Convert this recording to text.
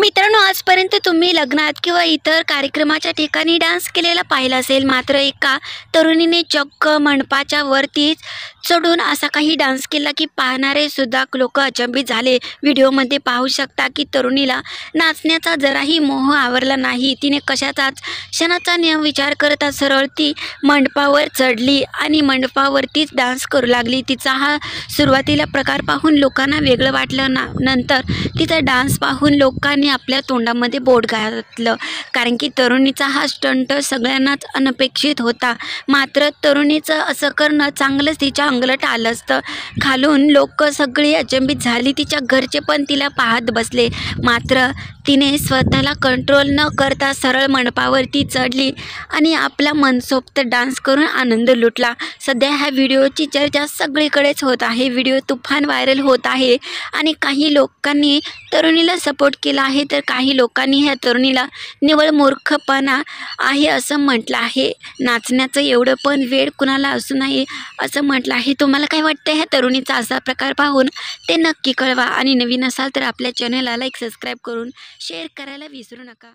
मित्रांनो, आजपर्यंत तुम्ही लग्नात किंवा इतर कार्यक्रमाच्या ठिकाणी डान्स केलेला पाहिला असेल, मात्र एका तरुणीने चक्क मंडपाच्या वरतीच चढून असा काही डान्स केला की पाहणारे सुद्धा लोक अचंबित झाले। व्हिडिओमध्ये पाहू शकता की तरुणीला नाचण्याचा जराही मोह आवरला नाही। तिने कशाचाच क्षणाचा विचार करता सरळ ती मंडपावर चढली आणि मंडपावरतीच डान्स करू लागली। तिचा हा सुरुवातीला प्रकार पाहून लोकांना वेगळं वाटलं नंतर तिचा डान्स पाहून लोकांनी आपल्या तोंडामध्ये बोट घातलं, कारण की तरुणीचा हा स्टंट सगळ्यांनाच अनपेक्षित होता। मात्र तरुणीचं असं करणं चांगलंच तिच्या अंगलट आलं असतं। खालून लोक सगळी अचंबित झाली, तिच्या घरचे पण तिला पाहत बसले। मात्र तिने स्वतःला कंट्रोल न करता सरळ मंडपावरती चढली आणि आपला मनसोक्त डान्स करून आनंद लुटला। सध्या ह्या व्हिडिओची चर्चा सगळीकडेच होत आहे। व्हिडिओ तुफान व्हायरल होत आहे आणि काही लोकांनी तरुणीला सपोर्ट केला आहे, तर काही लोकांनी ह्या तरुणीला निव्वळ मूर्खपणा आहे असं म्हटलं आहे। नाचण्याचं एवढं पण वेळ कुणाला असू नये असं म्हटलं आहे। तुम्हाला काय वाटतं ह्या तरुणीचा असा प्रकार पाहून ते नक्की कळवा आणि नवीन असाल तर आपल्या चॅनलला लाईक, सबस्क्राईब करून शेअर करायला विसरू नका।